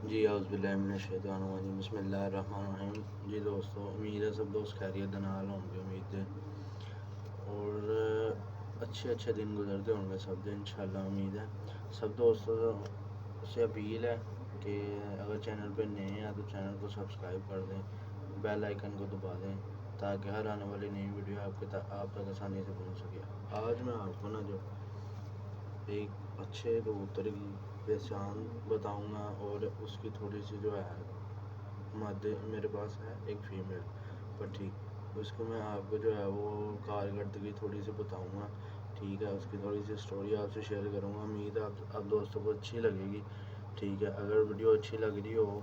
जी औज़ुबिल्लाहि बिस्मिल्लाहिर्रहमानिर्रहीम। जी दोस्तों, उम्मीद है सब दोस्त खैरियत दे नाल होंगे। उम्मीद है और अच्छे अच्छे दिन गुजरते होंगे सब दिन इंशाल्लाह। उम्मीद है सब दोस्तों से अपील है कि अगर चैनल पे नए हैं तो चैनल को सब्सक्राइब कर दें, बेल आइकन को दबा दें ताकि हर आने वाली नई वीडियो आप तक आसानी से पहुंच सके। आज मैं आपको ना जो एक अच्छे कबूतर की पहचान बताऊंगा और उसकी थोड़ी सी जो है मादे मेरे पास है एक फ़ीमेल पट्टी, उसको मैं आपको जो है वो कारकर्दगी थोड़ी सी बताऊंगा। ठीक है, उसकी थोड़ी सी स्टोरी आपसे शेयर करूंगा। उम्मीद है आप दोस्तों को अच्छी लगेगी। ठीक है, अगर वीडियो अच्छी लग रही हो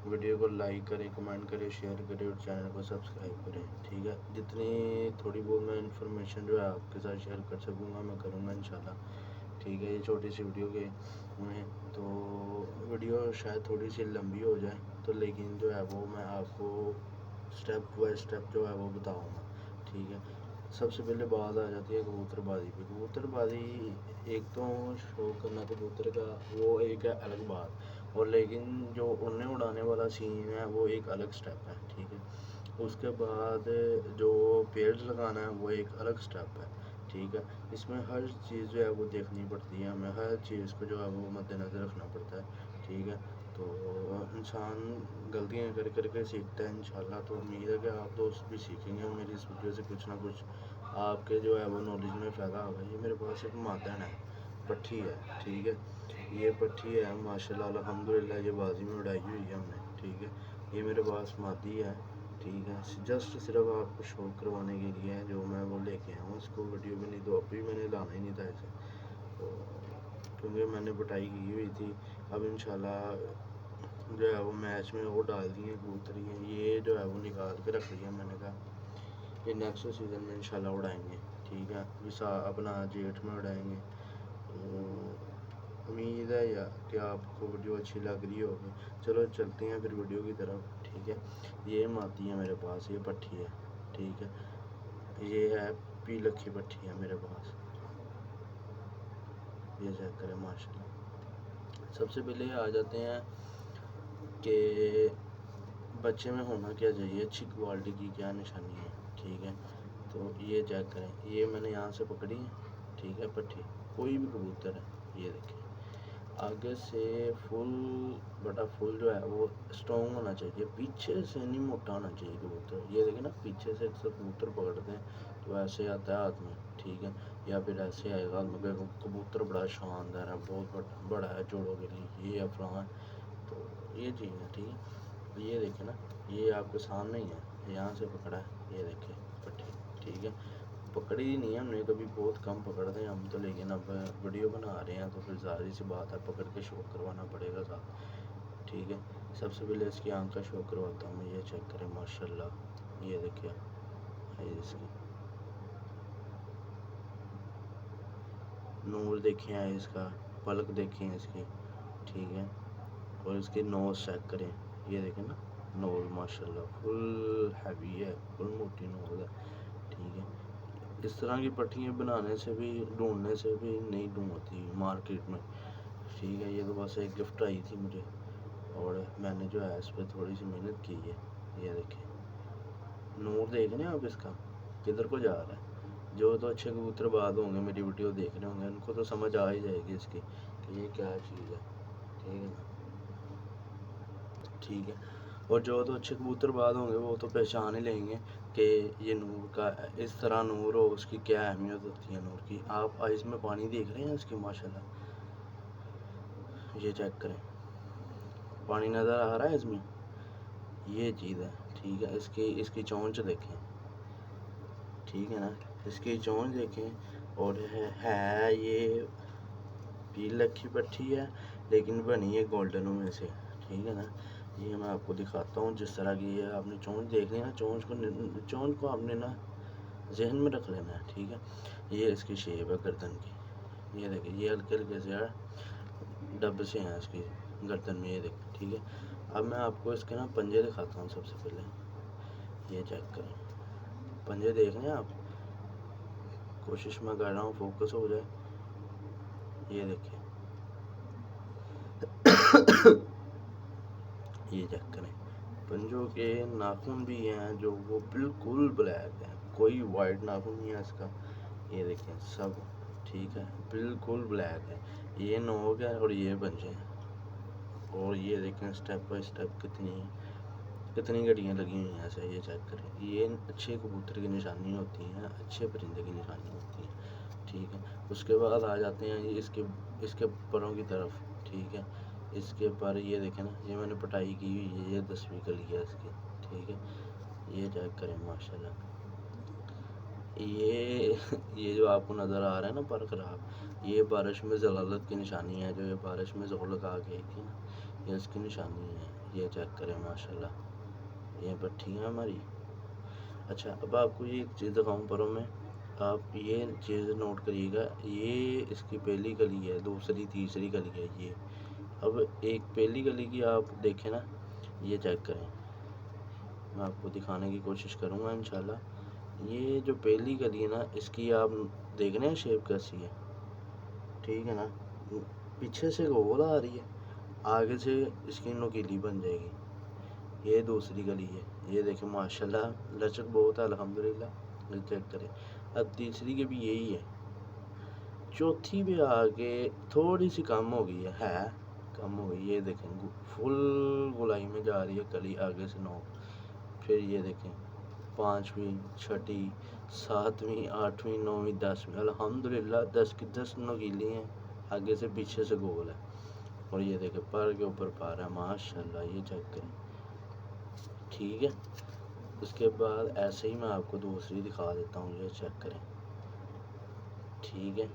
वीडियो को लाइक करें, कमेंट करें, शेयर करें और चैनल को सब्सक्राइब करें। ठीक है, जितनी थोड़ी बहुत मैं इन्फॉर्मेशन जो है आपके साथ शेयर कर सकूँगा मैं करूँगा इंशाल्लाह। ठीक है, ये छोटी सी वीडियो के में तो वीडियो शायद थोड़ी सी लंबी हो जाए तो, लेकिन जो है वो मैं आपको स्टेप बाय स्टेप जो है वो बताऊँगा। ठीक है, सबसे पहले बात आ जाती है कबूतरबाजी पे। कबूतरबाजी एक तो शौक करना कबूतर का वो एक है अलग बात, और लेकिन जो उड़ने उड़ाने वाला सीन है वो एक अलग स्टेप है। ठीक है, उसके बाद जो पेड़ लगाना है वो एक अलग स्टेप है। ठीक है, इसमें हर चीज़ जो है वो देखनी पड़ती है, हमें हर चीज़ को जो है वो मद्देनज़र रखना पड़ता है। ठीक है, तो इंसान गलतियाँ कर करके सीखता है इंशाल्लाह। तो उम्मीद है कि आप दोस्त भी सीखेंगे मेरी इस वीडियो से कुछ ना कुछ, आपके जो है वो नॉलेज में फ़ायदा होगा। ये मेरे पास एक मादन है, पट्ठी है। ठीक है, ये पट्ठी है माशाल्लाह अल्हम्दुलिल्लाह, ये बाजी में उड़ाई हुई है हमने। ठीक है, ये मेरे पास मादी है। ठीक है, जस्ट सिर्फ आपको शो करवाने के लिए है जो मैं वो लेके आया हूँ इसको वीडियो में, नहीं तो अभी मैंने लाना ही नहीं था इसे, तो क्योंकि मैंने पिटाई की हुई थी। अब इंशाल्लाह जो है वो मैच में वो डाल दी है कबूतरी है, ये जो है वो निकाल के रख लिया। मैंने कहा ये नेक्स्ट सीज़न में इंशाल्लाह उड़ाएंगे। ठीक है, विसा अपना जेठ में उड़ाएंगे। तो उम्मीद है या कि आपको वीडियो अच्छी लग रही होगी। चलो चलते हैं फिर वीडियो की तरफ। ठीक है, ये मादी है मेरे पास, ये पट्ठी है। ठीक है, ये है पीलखी पट्ठी है मेरे पास, ये चेक करें माशाल्लाह। सबसे पहले आ जाते हैं कि बच्चे में होना क्या चाहिए, अच्छी क्वालिटी की क्या निशानी है। ठीक है, तो ये चेक करें, ये मैंने यहाँ से पकड़ी है। ठीक है, पट्ठी कोई भी कबूतर है, ये देखें आगे से फुल बटा फुल जो है वो स्ट्रॉन्ग होना चाहिए, पीछे से नहीं मोटा होना चाहिए कबूतर। ये देखें ना, पीछे से अक्सर कबूतर पकड़ते हैं तो ऐसे आता है हाथ में। ठीक है, या फिर ऐसे आएगा मगर कबूतर बड़ा शानदार है, बहुत बड़ा है जोड़ों के लिए, ये अफरा है। तो ये चीज़ है। ठीक है, ये देखें ना, ये आपके सामने ही है, यहाँ से पकड़ा है, ये देखें पट्टी। ठीक है, पकड़ी ही नहीं है हमने कभी, बहुत कम पकड़ते हैं हम तो, लेकिन अब वीडियो बना रहे हैं तो फिर ज़ाहिर सी बात है पकड़ के शो करवाना पड़ेगा साथ। ठीक है, सबसे पहले इसकी आँख का शो करवाता हूँ मैं, ये चेक करें माशाल्लाह। ये देखिए, ये इसकी नूर देखें है इसका, पलक देखें इसकी। ठीक है, और इसकी नोज़ चेक करें, ये देखें ना, नोज़ माशाल्लाह फुल हैवी है, फुल मोटी नोज़ है। ठीक है, इस तरह की पट्टियाँ बनाने से भी ढूंढने से भी नहीं ढूंढती मार्केट में। ठीक है, ये तो बस एक गिफ्ट आई थी मुझे और मैंने जो है इस पर थोड़ी सी मेहनत की है। ये देखें, नूर देख रहे हैं आप इसका किधर को जा रहा है। जो तो अच्छे कबूतर बाद होंगे मेरी वीडियो देख रहे होंगे उनको तो समझ आ ही जाएगी इसकी कि ये क्या चीज़ है। ठीक है ना, ठीक है, और जो तो अच्छे कबूतर बाद होंगे वो तो पहचान ही लेंगे कि ये नूर का, इस तरह नूर हो उसकी क्या अहमियत होती है नूर की। आप आइस में पानी देख रहे हैं इसके माशाल्लाह, ये चेक करें, पानी नज़र आ रहा है इसमें, ये चीज़ है। ठीक है, इसकी इसकी चोंच देखें। ठीक है ना, इसकी चोंच देखें, और है ये पील लखी पट्टी है लेकिन बनी है गोल्डनों में से। ठीक है ना, ये मैं आपको दिखाता हूँ जिस तरह की है, आपने चोंच देखनी है ना, चोंच को आपने ना जहन में रख लेना है। ठीक है, ये इसकी शेप है गर्दन की, ये देखिए, ये हल्के हल्के से डब से हैं इसकी गर्दन में, ये देखिए। ठीक है, अब मैं आपको इसके ना पंजे दिखाता हूँ सबसे पहले, ये चेक करें, पंजे देख रहे हैं आप, कोशिश मैं कर रहा हूँ फोकस हो जाए, ये देखिए یہ چیک کریں، پنجوں کے ناخن بھی ہیں جو وہ بالکل بلیک ہیں، کوئی وائٹ ناخن نہیں ہے اس کا، یہ دیکھیں سب ٹھیک ہے بالکل بلیک ہے، یہ نوک ہے اور یہ پنجے ہیں، اور یہ دیکھیں سٹیپ بائی سٹیپ کتنی گھڑیاں لگی ہوئی ہیں ایسے، یہ چیک کریں، یہ اچھے کبوتر کی نشانی ہوتی ہیں، اچھے پرندے کی نشانی ہوتی ہے، ٹھیک ہے۔ اس کے بعد آ جاتے ہیں اس کے پروں کی طرف، ٹھیک ہے، اس کے پر یہ دیکھیں نا، یہ میں نے پٹائی کی ہوئی ہے، یہ 10ویں کلی ہے اس کی، ٹھیک ہے، یہ چیک کریں ماشاءاللہ، یہ جو آپ کو نظر آ رہا ہے نا پر خراب، یہ بارش میں ضلالت کی نشانی ہے، جو یہ بارش میں زور لگا کے آئی تھی نا، یہ اس کی نشانی ہے، یہ چیک کریں ماشاءاللہ، یہ پٹھی ہے ہماری۔ اچھا اب آپ کو یہ ایک چیز دکھاؤں پروں میں، آپ یہ چیز نوٹ کریے گا، یہ اس کی پہلی کلی ہے، دوسری تیسری کلی ہے، یہ اب ایک پہلی کلی کی آپ دیکھیں نا، یہ چیک کریں، میں آپ کو دکھانے کی کوشش کروں گا انشاءاللہ، یہ جو پہلی کلی ہے نا، اس کی آپ دیکھ رہے ہیں شیپ کیسی ہے، ٹھیک ہے نا، پیچھے سے گول آ رہی ہے، آگے سے اس کی نوکیلی بن جائے گی، یہ دوسری کلی ہے، یہ دیکھیں ماشاءاللہ لچک بہت ہے الحمدللہ، یہ چیک کریں، اب تیسری کے بھی یہی ہے، چوتھی بھی آگے تھوڑی سی کم ہو گئی ہے کم ہو گئی، یہ دیکھیں فل گلائی میں جا رہی ہے کلی آگے سے 9، پھر یہ دیکھیں 5ویں 6ٹھی 7ویں 8ویں 9ویں 10ویں، الحمدللہ 10 کی 10 نوکیلی ہیں، آگے سے پیچھے سے گول ہے، اور یہ دیکھیں پر کے اوپر پار ہے ماشاءاللہ، یہ چیک کریں، ٹھیک ہے۔ اس کے بعد ایسے ہی میں آپ کو دوسری دکھا دیتا ہوں، یہ چیک کریں، ٹھیک ہے،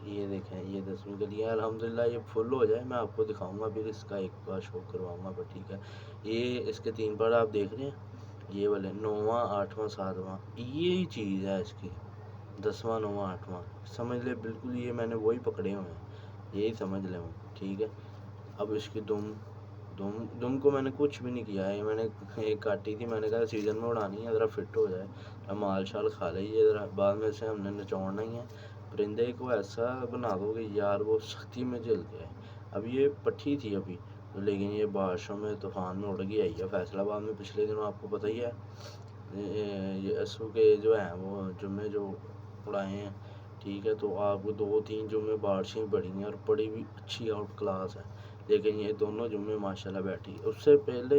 یہ دیکھیں یہ 10ویں کلی ہے، الحمدللہ یہ فل ہو جائے میں آپ کو دکھاؤں گا، پھر اس کا ایک بار شو کرواؤں گا، پر ٹھیک ہے، یہ اس کے 3 بار آپ دیکھ رہے ہیں، یہ والے 9واں 8واں 7واں، یہی چیز ہے اس کی، 10واں 9واں 8واں سمجھ لے، بالکل یہ میں نے وہی پکڑے ہوئے ہیں، یہی سمجھ لیں، ٹھیک ہے۔ اب اس کی دم کو میں نے کچھ بھی نہیں کیا ہے، میں نے ایک کاٹی تھی، میں نے کہا سیزن میں اڑانی ہے، ذرا فٹ ہو جائے، مال شال کھا لے، ذرا بعد میں سے ہم نے نچوڑنا ہی ہے، پرندے کو ایسا بنا دو کہ یار وہ سختی میں جل جائے۔ اب یہ پٹھی تھی ابھی، لیکن یہ بارشوں میں طوفان میں اڑ گئی آئی ہے فیصل آباد میں، پچھلے دنوں آپ کو پتہ ہی ہے، یہ اسو کے جو ہیں وہ جمعے جو اڑائے ہیں، ٹھیک ہے، تو آپ کو 2-3 جمعے بارشیں پڑی ہیں، اور پڑی بھی اچھی آؤٹ کلاس ہے، لیکن یہ دونوں جمعے ماشاءاللہ بیٹھی، اس سے پہلے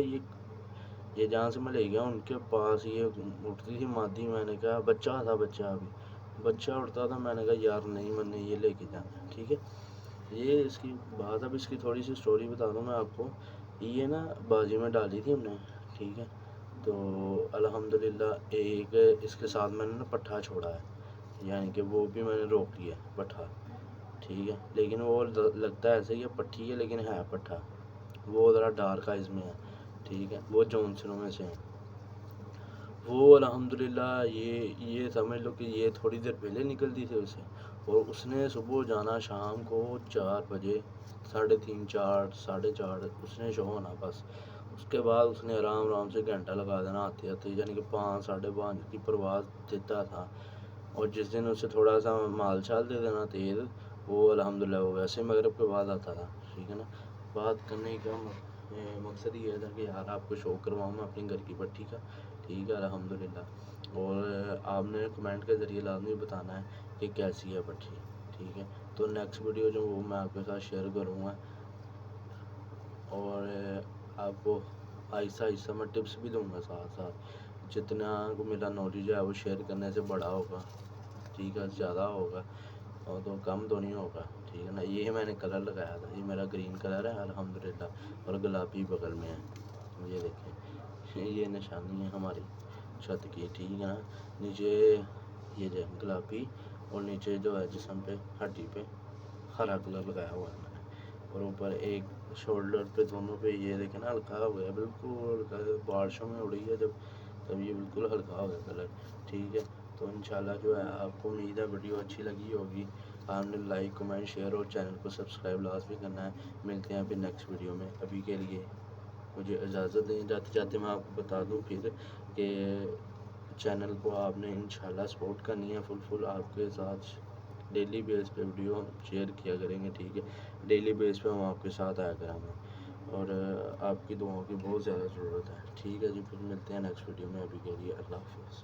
یہ جہاں سے میں لے گیا ان کے پاس یہ اٹھتی تھی مادی، میں نے کہا بچہ اڑتا تھا، میں نے کہا یار نہیں، میں نے یہ لے کے جانا ہے، ٹھیک ہے۔ یہ اس کی بات، اب اس کی تھوڑی سی سٹوری بتا دوں میں آپ کو، یہ نا بازی میں ڈالی تھی ہم نے، ٹھیک ہے، تو الحمدللہ ایک اس کے ساتھ میں نے نا پٹھا چھوڑا ہے، یعنی کہ وہ بھی میں نے روک لیا پٹھا، ٹھیک ہے، لیکن وہ لگتا ہے ایسے ہی ہے پٹھی ہے، لیکن ہے پٹھا، وہ ذرا ڈارک آئز میں ہے، ٹھیک ہے، وہ جونسنوں میں سے ہیں، وہ الحمدللہ یہ سمجھ لو کہ یہ تھوڑی دیر پہلے نکلتی تھی اسے، اور اس نے صبح جانا شام کو 4 بجے، 3:30 4 4:30 اس نے شو ہونا، بس اس کے بعد اس نے آرام سے گھنٹہ لگا دینا آتے آتے، یعنی کہ 5 5:30 کی پرواز دیتا تھا، اور جس دن اسے تھوڑا سا مال شال دے دینا تیز، وہ الحمدللہ وہ ویسے مغرب کے بعد آتا تھا، ٹھیک ہے نا۔ بات کرنے کا مقصد یہ تھا کہ یار آپ کو شو کرواؤں میں اپنے گھر کی پٹھی کا، ٹھیک ہے الحمدللہ، اور آپ نے کمنٹ کے ذریعے لازمی بتانا ہے کہ کیسی ہے پٹھی، ٹھیک ہے، تو نیکسٹ ویڈیو جو وہ میں آپ کے ساتھ شیئر کروں گا، اور آپ کو آہستہ آہستہ میں ٹپس بھی دوں گا ساتھ ساتھ، جتنا کو میرا نالج ہے وہ شیئر کرنے سے بڑا ہوگا، ٹھیک ہے، زیادہ ہوگا اور تو کم تو نہیں ہوگا، ٹھیک ہے نا۔ یہ میں نے کلر لگایا تھا، یہ میرا گرین کلر ہے الحمدللہ، اور گلابی بغل میں ہے، یہ دیکھیں یہ نشانی ہے ہماری چھت کی، ٹھیک ہے نا، نیچے یہ جو گلابی، اور نیچے جو ہے جسم پہ ہڈی پہ ہرا کلر لگایا ہوا ہے میں نے، اور اوپر ایک شولڈر پہ دونوں پہ یہ دیکھیں نا ہلکا ہو گیا، بالکل ہلکا، بارشوں میں اڑی ہے جب، تب یہ بالکل ہلکا ہو گیا کلر، ٹھیک ہے۔ تو انشاءاللہ جو ہے آپ کو امید ہے ویڈیو اچھی لگی ہوگی، آپ نے لائک کمنٹ شیئر اور چینل کو سبسکرائب لازمی کرنا ہے، ملتے ہیں پھر نیکسٹ ویڈیو میں، ابھی کے لیے مجھے اجازت دیں، جاتے میں آپ کو بتا دوں پھر کہ چینل کو آپ نے انشاءاللہ سپورٹ کرنی ہے، فل آپ کے ساتھ ڈیلی بیس پہ ویڈیو شیئر کیا کریں گے، ٹھیک ہے، ڈیلی بیس پہ ہم آپ کے ساتھ آیا کریں گے، اور آپ کی دعاؤں کی بہت زیادہ ضرورت ہے. ٹھیک ہے جی، پھر ملتے ہیں نیکسٹ ویڈیو میں. ابھی کے لیے اللہ حافظ.